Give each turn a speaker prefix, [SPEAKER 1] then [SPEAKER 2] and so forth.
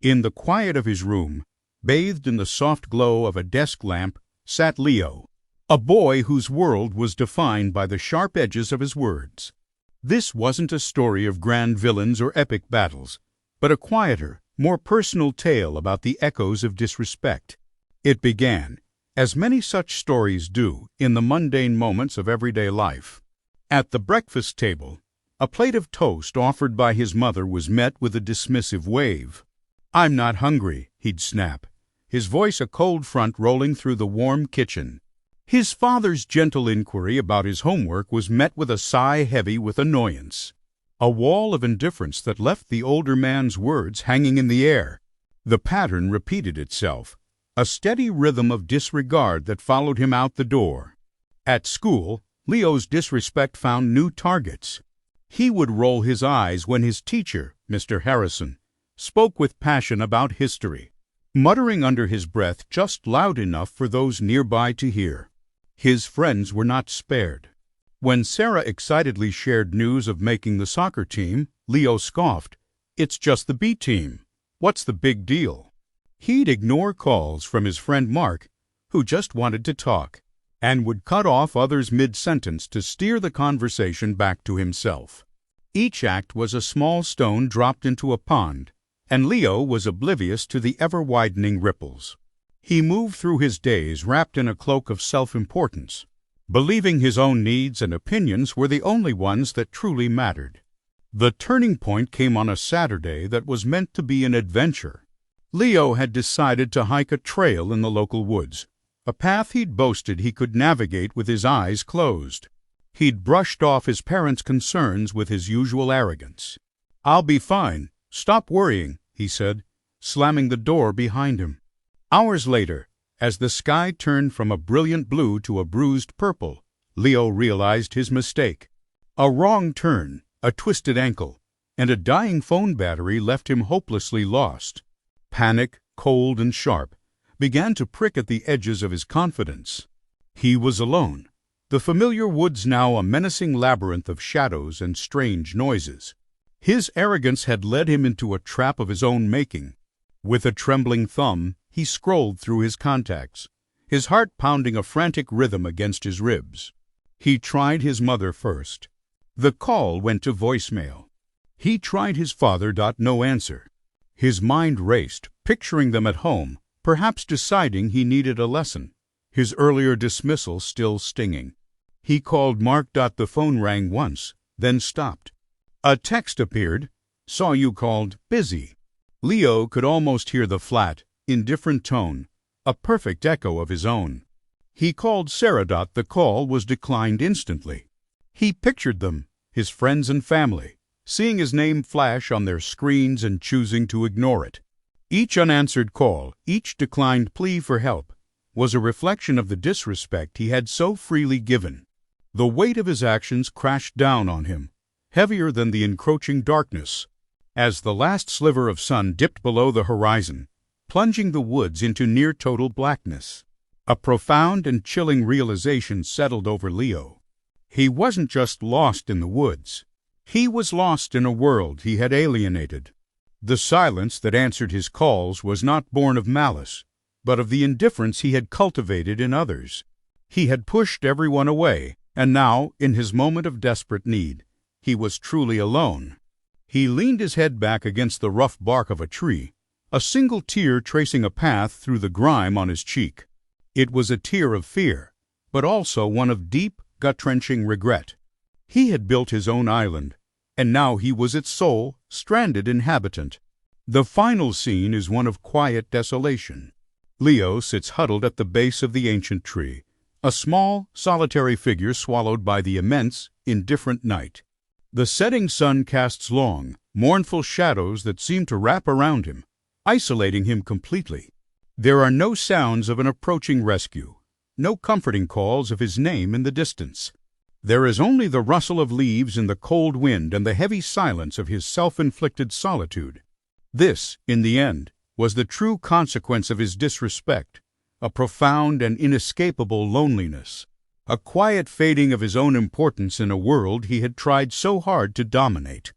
[SPEAKER 1] In the quiet of his room, bathed in the soft glow of a desk lamp, sat Leo, a boy whose world was defined by the sharp edges of his words. This wasn't a story of grand villains or epic battles, but a quieter, more personal tale about the echoes of disrespect. It began, as many such stories do, in the mundane moments of everyday life. At the breakfast table, a plate of toast offered by his mother was met with a dismissive wave. "I'm not hungry," he'd snap, his voice a cold front rolling through the warm kitchen. His father's gentle inquiry about his homework was met with a sigh heavy with annoyance, a wall of indifference that left the older man's words hanging in the air. The pattern repeated itself, a steady rhythm of disregard that followed him out the door. At school, Leo's disrespect found new targets. He would roll his eyes when his teacher, Mr. Harrison, spoke with passion about history, muttering under his breath just loud enough for those nearby to hear. His friends were not spared. When Sarah excitedly shared news of making the soccer team, Leo scoffed, "It's just the B team. What's the big deal?" He'd ignore calls from his friend Mark, who just wanted to talk, and would cut off others mid-sentence to steer the conversation back to himself. Each act was a small stone dropped into a pond, and Leo was oblivious to the ever-widening ripples. He moved through his days wrapped in a cloak of self-importance, believing his own needs and opinions were the only ones that truly mattered. The turning point came on a Saturday that was meant to be an adventure. Leo had decided to hike a trail in the local woods, a path he'd boasted he could navigate with his eyes closed. He'd brushed off his parents' concerns with his usual arrogance. "I'll be fine. Stop worrying," he said, slamming the door behind him. Hours later, as the sky turned from a brilliant blue to a bruised purple, Leo realized his mistake. A wrong turn, a twisted ankle, and a dying phone battery left him hopelessly lost. Panic, cold and sharp, began to prick at the edges of his confidence. He was alone, the familiar woods now a menacing labyrinth of shadows and strange noises. His arrogance had led him into a trap of his own making. With a trembling thumb, he scrolled through his contacts, his heart pounding a frantic rhythm against his ribs. He tried his mother first. The call went to voicemail. He tried his father. No answer. His mind raced, picturing them at home, perhaps deciding he needed a lesson, his earlier dismissal still stinging. He called Mark. The phone rang once, then stopped. A text appeared. "Saw you called. Busy." Leo could almost hear the flat, indifferent tone, a perfect echo of his own. He called Sarah. The call was declined instantly. He pictured them, his friends and family, seeing his name flash on their screens and choosing to ignore it. Each unanswered call, each declined plea for help, was a reflection of the disrespect he had so freely given. The weight of his actions crashed down on him, heavier than the encroaching darkness. As the last sliver of sun dipped below the horizon, plunging the woods into near-total blackness, a profound and chilling realization settled over Leo. He wasn't just lost in the woods. He was lost in a world he had alienated. The silence that answered his calls was not born of malice, but of the indifference he had cultivated in others. He had pushed everyone away, and now, in his moment of desperate need, he was truly alone. He leaned his head back against the rough bark of a tree, a single tear tracing a path through the grime on his cheek. It was a tear of fear, but also one of deep, gut-wrenching regret. He had built his own island, and now he was its sole, stranded inhabitant. The final scene is one of quiet desolation. Leo sits huddled at the base of the ancient tree, a small, solitary figure swallowed by the immense, indifferent night. The setting sun casts long, mournful shadows that seem to wrap around him, isolating him completely. There are no sounds of an approaching rescue, no comforting calls of his name in the distance. There is only the rustle of leaves in the cold wind and the heavy silence of his self-inflicted solitude. This, in the end, was the true consequence of his disrespect, a profound and inescapable loneliness, a quiet fading of his own importance in a world he had tried so hard to dominate.